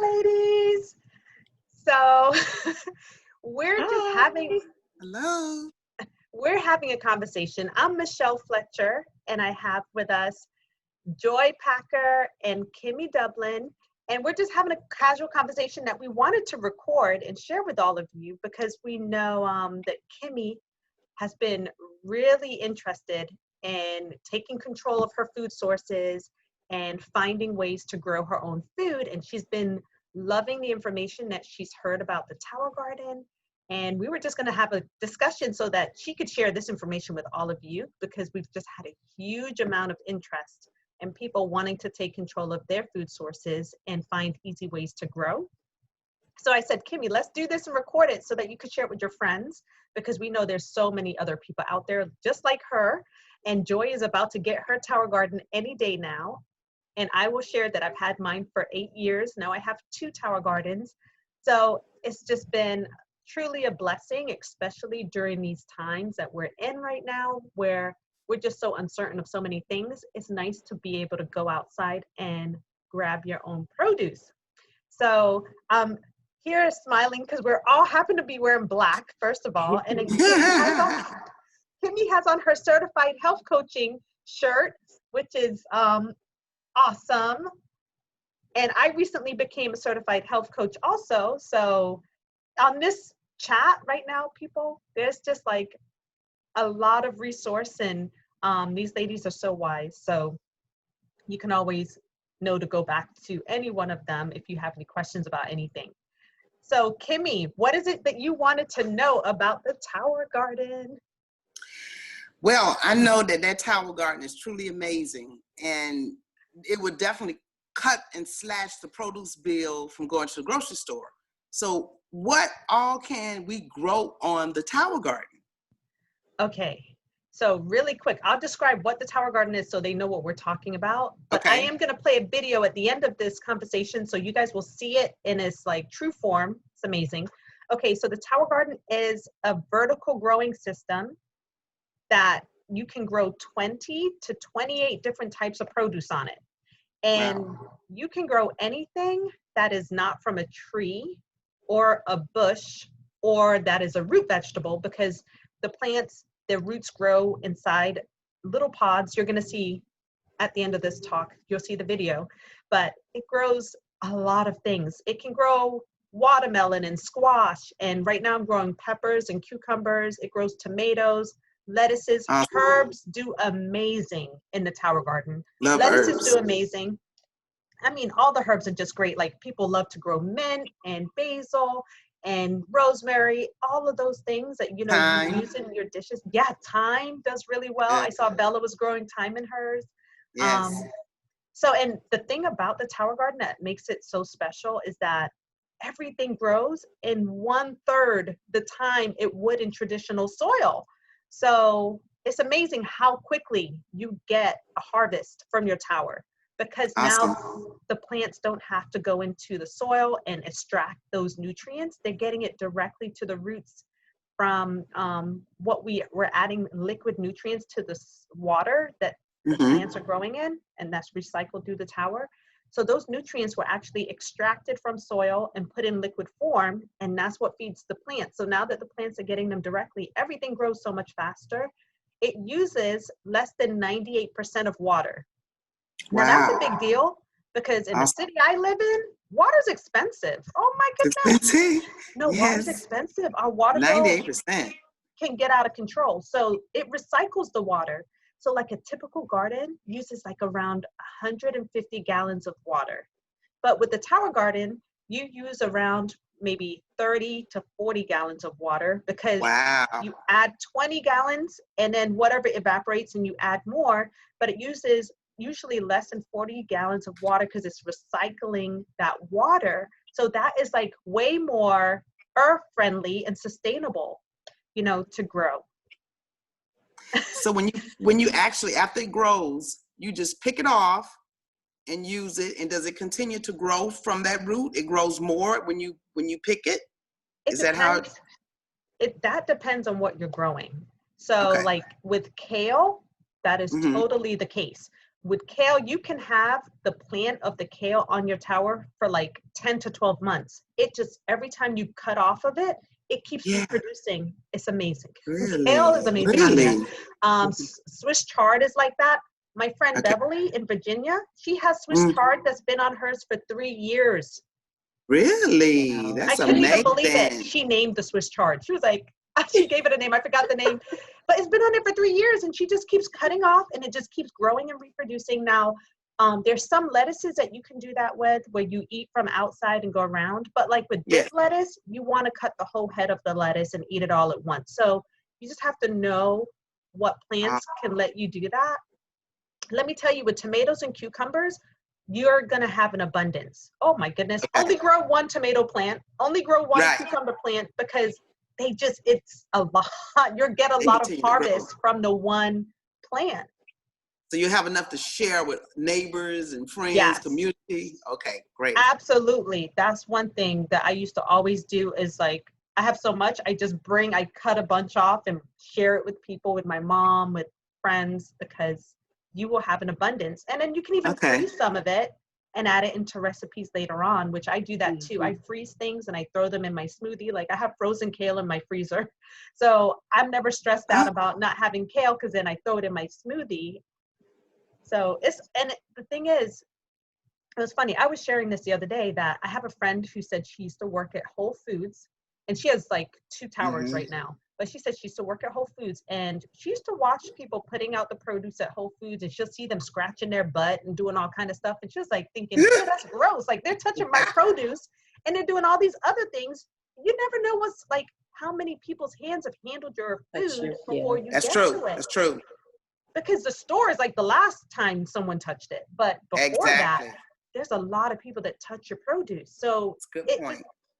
ladies. So we're just Hi. having Hello. we're having a conversation. I'm Michelle Fletcher, and I have with us Joy Packer and Kimmy Dublin. And we're just having a casual conversation that we wanted to record and share with all of you because we know that Kimmy has been really interested in taking control of her food sources and finding ways to grow her own food. And she's been loving the information that she's heard about the Tower Garden. And we were just going to have a discussion so that she could share this information with all of you because we've just had a huge amount of interest and people wanting to take control of their food sources and find easy ways to grow. So I said, Kimmy, let's do this and record it so that you could share it with your friends because we know there's so many other people out there just like her. And Joy is about to get her Tower Garden any day now. And I will share that I've had mine for 8 years. Now I have 2 Tower Gardens. So it's just been truly a blessing, especially during these times that we're in right now where we're just so uncertain of so many things. It's nice to be able to go outside and grab your own produce. So here smiling because we're all happen to be wearing black, first of all. And then Kimmy has on her certified health coaching shirt, which is awesome. And I recently became a certified health coach also. So on this chat right now, people, there's just like a lot of resource and these ladies are so wise. So you can always know to go back to any one of them if you have any questions about anything. So Kimmy, what is it that you wanted to know about the Tower Garden? Well, I know that Tower Garden is truly amazing, and it would definitely cut and slash the produce bill from going to the grocery store. So what all can we grow on the Tower Garden? Okay, so really quick, I'll describe what the Tower Garden is so they know what we're talking about. But Okay. I am going to play a video at the end of this conversation so you guys will see it in its like true form. It's amazing. Okay, so the Tower Garden is a vertical growing system that you can grow 20 to 28 different types of produce on it. And Wow. you can grow anything that is not from a tree or a bush or that is a root vegetable because the plants, their roots grow inside little pods. You're going to see at the end of this talk, you'll see the video, but it grows a lot of things. It can grow watermelon and squash. And right now I'm growing peppers and cucumbers. It grows tomatoes, lettuces, herbs do amazing in the Tower Garden. Love Lettuces herbs. do amazing. I mean, all the herbs are just great. Like people love to grow mint and basil and rosemary, all of those things that, you know, you use in your dishes. Yeah, thyme does really well. I saw Bella was growing thyme in hers. Yes. So, and the thing about the Tower Garden that makes it so special is that everything grows in 1/3 the time it would in traditional soil. So it's amazing how quickly you get a harvest from your tower because now the plants don't have to go into the soil and extract those nutrients. They're getting it directly to the roots from what we're adding liquid nutrients to the water that the plants are growing in, and that's recycled through the tower. So those nutrients were actually extracted from soil and put in liquid form, and that's what feeds the plants. So now that the plants are getting them directly, everything grows so much faster. It uses less than 98% of water. Now that's a big deal because in the city I live in, water's expensive. Oh my goodness. Expensive? No, yes. Water's expensive. Our water bill 98% can get out of control. So it recycles the water. So like a typical garden uses like around 150 gallons of water. But with the Tower Garden, you use around maybe 30 to 40 gallons of water because you add 20 gallons and then whatever evaporates and you add more, but it uses usually less than 40 gallons of water because it's recycling that water. So that is like way more earth friendly and sustainable, you know, to grow. So when you actually, after it grows, you just pick it off and use it, and does it continue to grow from that root? It grows more when you pick it? Is that how that depends on what you're growing. So like with kale, that is totally the case. with kale, you can have the plant of the kale on your tower for like 10 to 12 months. It just, every time you cut off of it, it keeps Yeah. reproducing. It's amazing. Kale is Really? amazing on there. Really? Swiss chard is like that. My friend Okay. Beverly in Virginia, she has Swiss chard that's been on hers for 3 years. Really? Wow. That's I couldn't even believe it. amazing. She named the Swiss chard. She was like, she gave it a name. I forgot the name, but it's been on there for 3 years, and she just keeps cutting off, and it just keeps growing and reproducing. Now, there's some lettuces that you can do that with, where you eat from outside and go around. But like with this lettuce, you want to cut the whole head of the lettuce and eat it all at once. So you just have to know what plants can let you do that. Let me tell you, with tomatoes and cucumbers, you're going to have an abundance. Oh my goodness. Only grow one tomato plant, only grow one cucumber plant, because they just, it's a lot. You'll get a lot of harvest from the one plant. So you have enough to share with neighbors and friends, Yes. community. Okay, great. Absolutely. That's one thing that I used to always do, is like, I have so much, I cut a bunch off and share it with people, with my mom, with friends, because you will have an abundance. And then you can even freeze some of it and add it into recipes later on, which I do that too. I freeze things and I throw them in my smoothie. Like, I have frozen kale in my freezer. So I'm never stressed out about not having kale, because then I throw it in my smoothie. So the thing is, it was funny. I was sharing this the other day, that I have a friend who said she used to work at Whole Foods, and she has like 2 towers right now. But she said she used to work at Whole Foods, and she used to watch people putting out the produce at Whole Foods, and she'll see them scratching their butt and doing all kind of stuff. And she was like thinking, ew, that's gross. Like, they're touching my produce and they're doing all these other things. You never know what's like, how many people's hands have handled your food before you get to it. That's true. Because the store is like the last time someone touched it. But before that, there's a lot of people that touch your produce. So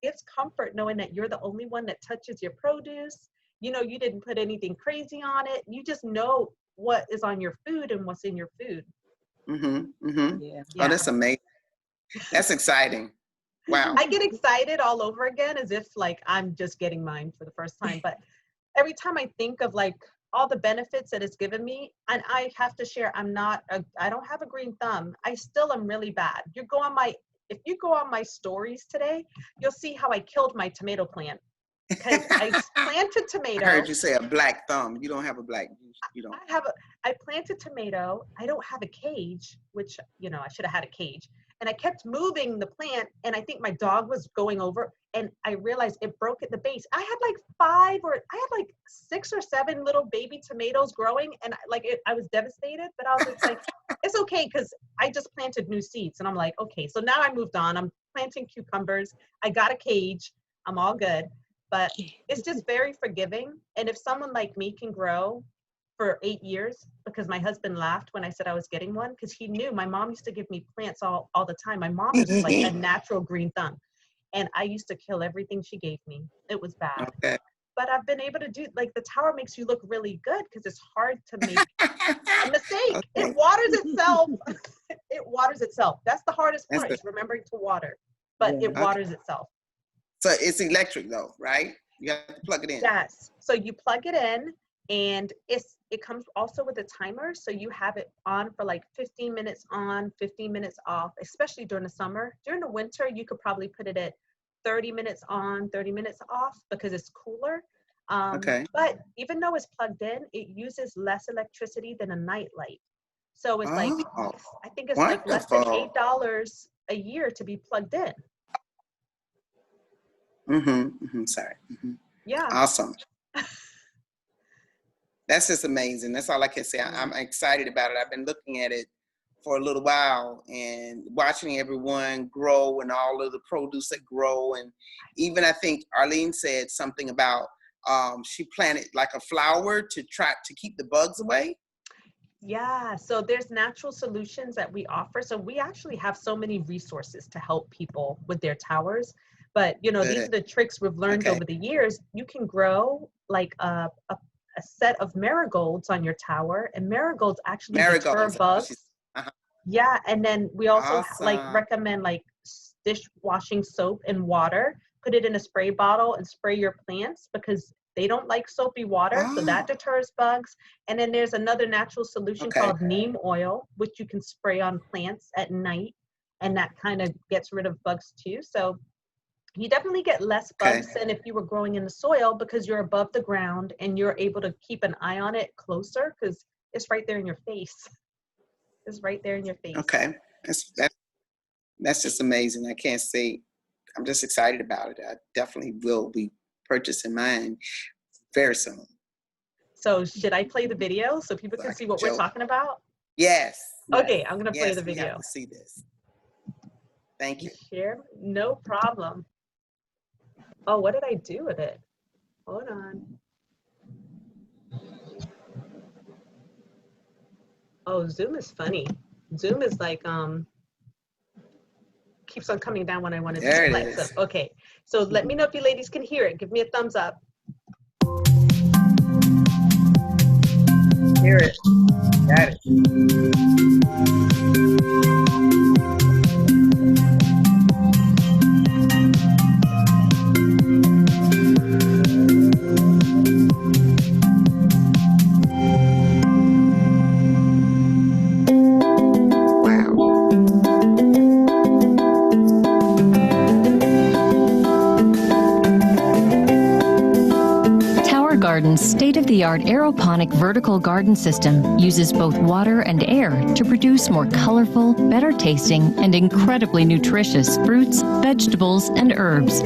it's comfort knowing that you're the only one that touches your produce. You know, you didn't put anything crazy on it. You just know what is on your food and what's in your food. Yeah. Oh, that's amazing. That's exciting. Wow. I get excited all over again, as if like I'm just getting mine for the first time. But every time I think of like all the benefits that it's given me, and I have to share, I don't have a green thumb. I still am really bad. If you go on my stories today, you'll see how I killed my tomato plant. Because I planted tomato. I heard you say a black thumb. You don't have a black. You don't. I planted tomato. I don't have a cage, which, you know, I should have had a cage. And I kept moving the plant, and I think my dog was going over, and I realized it broke at the base. I had like 6 or 7 little baby tomatoes growing, and I was devastated. But I was just like, it's okay, because I just planted new seeds, and I'm like, okay. So now I moved on. I'm planting cucumbers. I got a cage. I'm all good. But it's just very forgiving. And if someone like me can grow for 8 years, because my husband laughed when I said I was getting one, because he knew my mom used to give me plants all the time. My mom is like a natural green thumb, and I used to kill everything she gave me. It was bad. Okay. But I've been able to do, like, the tower makes you look really good, because it's hard to make a mistake. Okay. It waters itself. It waters itself. That's the hardest part, is remembering to water. But it waters itself. So it's electric though, right? You have to plug it in. Yes. So you plug it in, and it comes also with a timer. So you have it on for like 15 minutes on, 15 minutes off, especially during the summer. During the winter, you could probably put it at 30 minutes on, 30 minutes off, because it's cooler. But even though it's plugged in, it uses less electricity than a night light. So it's like, I think it's like less than $8 a year to be plugged in. Sorry. Yeah. Awesome. That's just amazing. That's all I can say. I'm excited about it. I've been looking at it for a little while and watching everyone grow and all of the produce that grow. And even I think Arlene said something about she planted like a flower to try to keep the bugs away. Yeah, so there's natural solutions that we offer. So we actually have so many resources to help people with their towers. But, you know, these are the tricks we've learned over the years. You can grow like a set of marigolds on your tower, and marigolds actually deter bugs. Yeah, and then we also like recommend like dishwashing soap and water. Put it in a spray bottle and spray your plants, because They don't like soapy water, so that Oh, deters bugs. And then there's another natural solution okay. called neem oil, which you can spray on plants at night, and that kind of gets rid of bugs too. So you definitely get less Okay. bugs than if you were growing in the soil, because you're above the ground and you're able to keep an eye on it closer, because it's right there in your face. It's right there in your face. Okay. That's just amazing. I can't say, I'm just excited about it. I definitely will be purchasing mine very soon. So should I play the video so people can see what we're talking about? Yes. Okay, I'm gonna play the We have video. to see this. Thank you. Share, no problem. Oh, what did I do with it? Hold on. Oh, Zoom is funny. Zoom is like, keeps on coming down when I want to There it flex is. up. Okay, so let me know if you ladies can hear it. Give me a thumbs up. Hear it. Got it. Wow. Tower Garden's state-of-the-art aeroponic vertical garden system uses both water and air to produce more colorful, better-tasting, and incredibly nutritious fruits, vegetables, and herbs.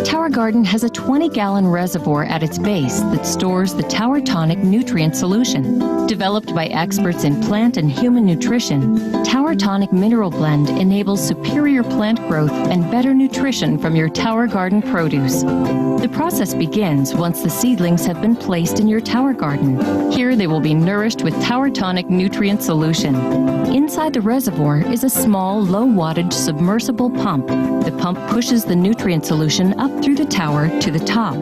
Tower Garden has a 20-gallon reservoir at its base that stores the Tower Tonic nutrient solution. Developed by experts in plant and human nutrition, Tower Tonic Mineral Blend enables superior plant growth and better nutrition from your Tower Garden produce. The process begins once the seedlings have been placed in your Tower Garden. Here they will be nourished with Tower Tonic nutrient solution. Inside the reservoir is a small, low-wattage submersible pump. The pump pushes the nutrient solution up through the tower to the top.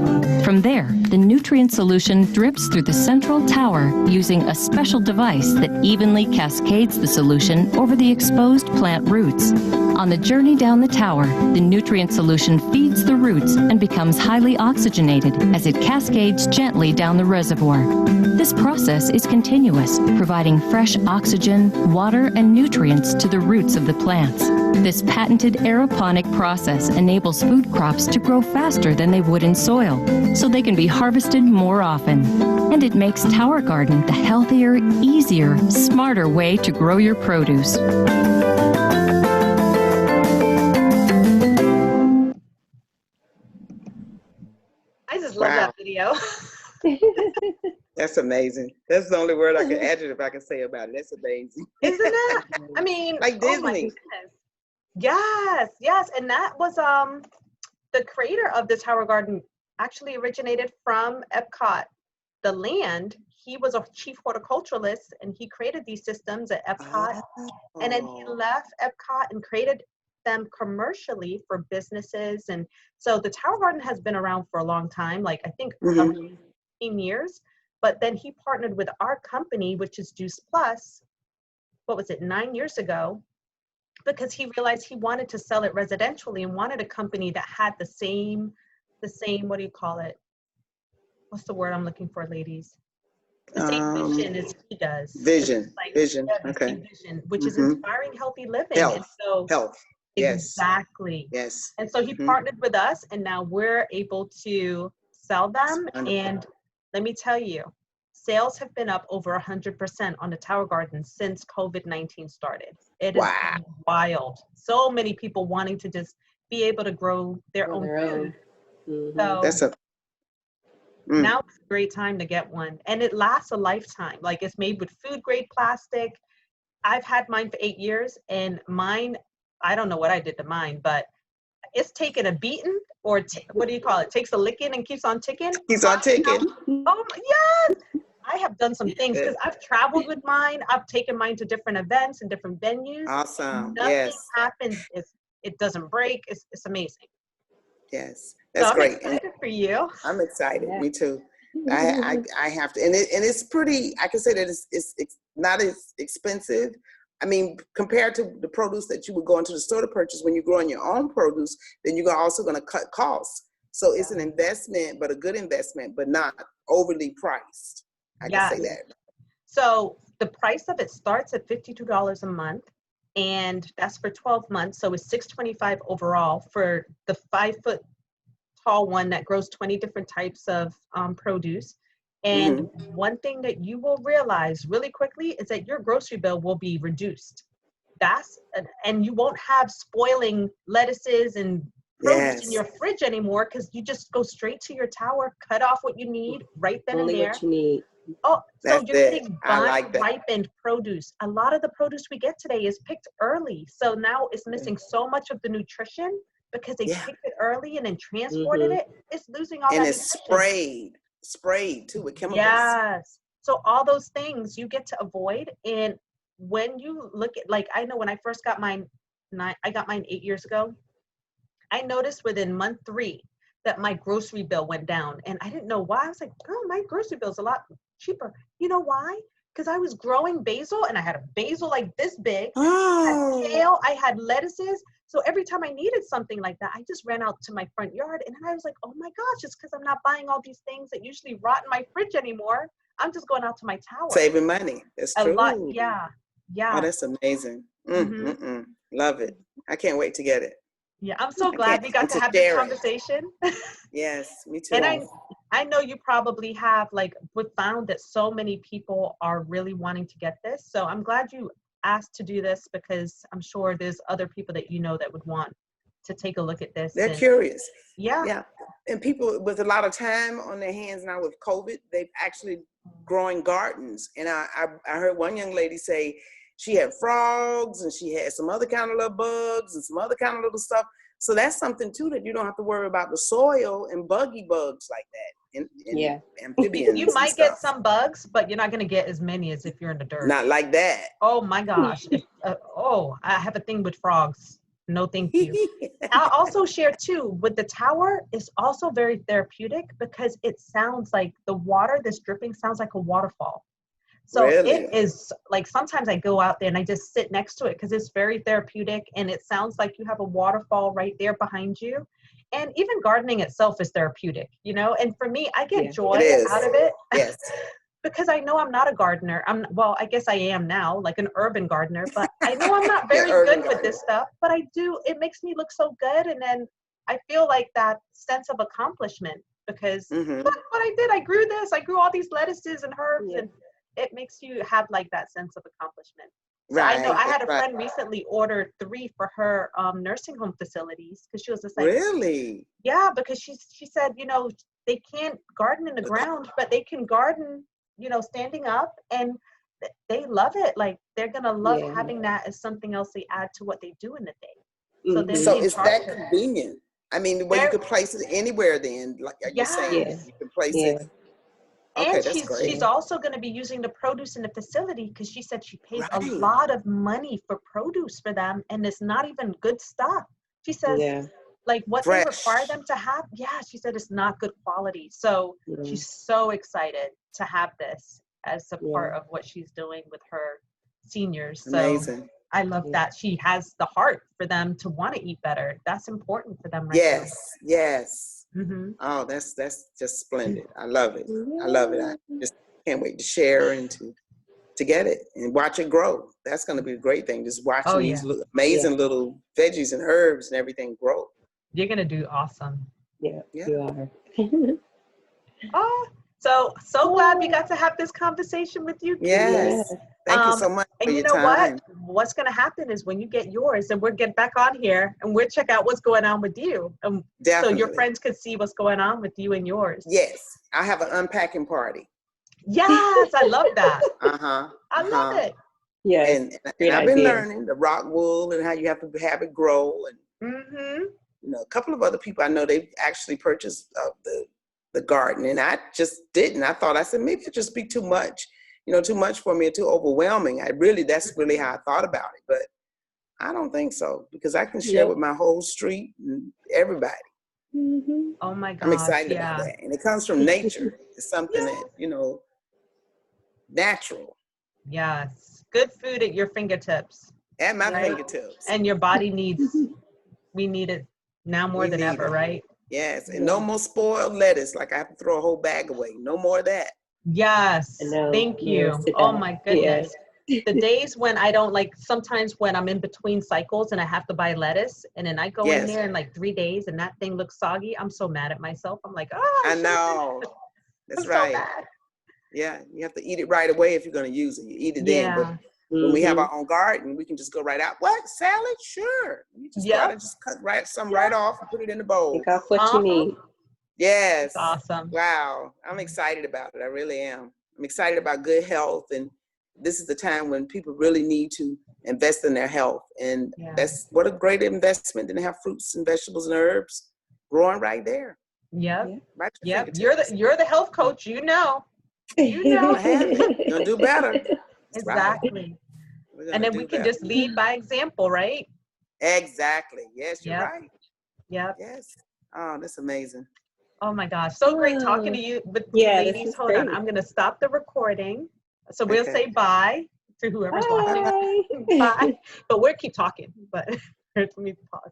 From there, the nutrient solution drips through the central tower using a special device that evenly cascades the solution over the exposed plant roots. On the journey down the tower, the nutrient solution feeds the roots and becomes highly oxygenated as it cascades gently down the reservoir. This process is continuous, providing fresh oxygen, water, and nutrients to the roots of the plants. This patented aeroponic process enables food crops to grow faster than they would in soil, so they can be harvested more often. And it makes Tower Garden the healthier, easier, smarter way to grow your produce. I just love that video. That's amazing. That's the only word I can adjective I can say about it. That's amazing. Isn't it? I mean, Like oh my Disney. goodness. Yes, yes. And that was the creator of the Tower Garden actually originated from Epcot, the land. He was a chief horticulturalist and he created these systems at Epcot. And then he left Epcot and created them commercially for businesses. And so the Tower Garden has been around for a long time, like I think 15 years. But then he partnered with our company, which is Juice Plus, what was it, 9 years ago, because he realized he wanted to sell it residentially and wanted a company that had the same, what do you call it? What's the word I'm looking for, ladies? The same vision as he does. Vision. Like, Vision. yeah, Okay. vision, which is inspiring healthy living. Health. And so, Health. Yes. Exactly. Yes. And so he partnered with us, and now we're able to sell them. And let me tell you, sales have been up over 100% on the Tower Garden since COVID-19 started. It is wild. So many people wanting to just be able to grow their own food. So That's now it's a great time to get one. And it lasts a lifetime. Like, it's made with food grade plastic. I've had mine for 8 years, and mine, I don't know what I did to mine, but it's taken a beating, or what do you call it? Takes a licking and keeps on ticking. Keeps on ticking. Oh, yes. I have done some things because I've traveled with mine. I've taken mine to different events and different venues. Awesome. Nothing happens. It doesn't break. It's amazing. Yes. That's so great. I'm excited for you. I'm excited. Me too. I have to, and it's pretty. I can say that it's not as expensive. I mean, compared to the produce that you would go into the store to purchase, when you're growing your own produce, then you're also going to cut costs. So it's an investment, but a good investment, but not overly priced. I can say that. So the price of it starts at $52 a month, and that's for 12 months. So it's $625 overall for the 5-foot tall one that grows 20 different types of produce. And one thing that you will realize really quickly is that your grocery bill will be reduced. And you won't have spoiling lettuces and produce in your fridge anymore, because you just go straight to your tower, cut off what you need right then and there. What you need. Oh, so you're getting like ripened produce. A lot of the produce we get today is picked early. So now it's missing so much of the nutrition because they picked it early and then transported it. It's losing all that nutrition. And it's sprayed too with chemicals. Yes. So all those things you get to avoid. And when you look at, like, I know when I first got mine, I got mine 8 years ago. I noticed within month 3 that my grocery bill went down, and I didn't know why. I was like, oh, my grocery bill's a lot cheaper. You know why? Because I was growing basil, and I had a basil like this big. I had kale, I had lettuces. So every time I needed something like that, I just ran out to my front yard, and then I was like, oh my gosh, it's because I'm not buying all these things that usually rot in my fridge anymore. I'm just going out to my tower. Saving money. That's true. A lot, yeah. Oh, that's amazing. Love it. I can't wait to get it. Yeah, I'm so glad we got to have this conversation. Yes, me too. And I know you probably have, like, we found that so many people are really wanting to get this. So I'm glad you asked to do this, because I'm sure there's other people that you know that would want to take a look at this. They're curious. Yeah. And people with a lot of time on their hands now with COVID, they've actually growing gardens. And I heard one young lady say she had frogs and she had some other kind of little bugs and some other kind of little stuff. So that's something too, that you don't have to worry about the soil and buggy bugs like that. And amphibians. You might get some bugs, but you're not going to get as many as if you're in the dirt. Not like that. Oh my gosh. I have a thing with frogs. No, thank you. I'll also share too, with the tower, is also very therapeutic, because it sounds like the water that's dripping sounds like a waterfall. So it is like, sometimes I go out there and I just sit next to it, because it's very therapeutic, and it sounds like you have a waterfall right there behiin you. And even gardening itself is therapeutic, you know? And for me, I get joy out of it. Yes. Because I know I'm not a gardener. Well, I guess I am now, like an urban gardener, but I know I'm not very good with this stuff, but it makes me look so good. And then I feel like that sense of accomplishment, because look what I did. I grew this, I grew all these lettuces and herbs, and it makes you have like that sense of accomplishment. So I know I had a friend recently ordered 3 for her nursing home facilities, because she was just like, really? Yeah, because she said, you know, they can't garden in the ground, but they can garden, you know, standing up, and they love it. Like, they're gonna love having that as something else they add to what they do in the day. So it's that convenient. I mean, you could place it anywhere then, like you're saying, you can place it. And she's also going to be using the produce in the facility, because she said she pays a lot of money for produce for them, and it's not even good stuff. She says, like, what they require them to have, she said it's not good quality. So she's so excited to have this as a part of what she's doing with her seniors. Amazing. So I love that she has the heart for them to want to eat better. That's important for them right now. Yes. Oh, that's just splendid. I love it. I love it. I just can't wait to share and to get it and watch it grow. That's going to be a great thing. Just watching these amazing little veggies and herbs and everything grow. You're going to do awesome. Yeah, you are. So glad we got to have this conversation with you. Yes. Thank you so much for your time. What's going to happen is when you get yours, and we'll get back on here and we'll check out what's going on with you. So your friends could see what's going on with you and yours. Yes. I have an unpacking party. Yes. I love that. I love it. Yeah. And I've been learning the rock wool and how you have to have it grow. And you know, a couple of other people I know, they've actually purchased the garden, and I just didn't. I said, maybe it'd just be too much. You know, too much for me or too overwhelming. That's really how I thought about it. But I don't think so, because I can share with my whole street and everybody. Oh my God. I'm excited about that. And it comes from nature. It's something that, you know, natural. Yes. Good food at your fingertips. At my fingertips. And your body we need it now more than ever, right? Yes, and no more spoiled lettuce. Like I have to throw a whole bag away. No more of that. Yes. Thank you. Oh my goodness. The days when I don't like, sometimes when I'm in between cycles and I have to buy lettuce and then I go in there in like 3 days and that thing looks soggy, I'm so mad at myself. I'm like, oh, I know. That's right. So mad. Yeah, you have to eat it right away if you're going to use it. You eat it then. But when we have our own garden, we can just go right out. What? Salad? Sure. You just go out and just cut some right off and put it in the bowl. Pick off what you need. Yes. That's awesome. Wow. I'm excited about it. I really am. I'm excited about good health. And this is the time when people really need to invest in their health. And that's what a great investment than to have fruits and vegetables and herbs growing right there. Yep. Yep. You're the health coach, you know. You know. You'll do better. Exactly. Right. And then we can just lead by example, right? Exactly. Yes, you're right. Yep. Yes. Oh, that's amazing. Oh my gosh. So great talking to you. But ladies, hold on. I'm going to stop the recording. So we'll say bye to whoever's watching. Bye. But we'll keep talking. But let me pause.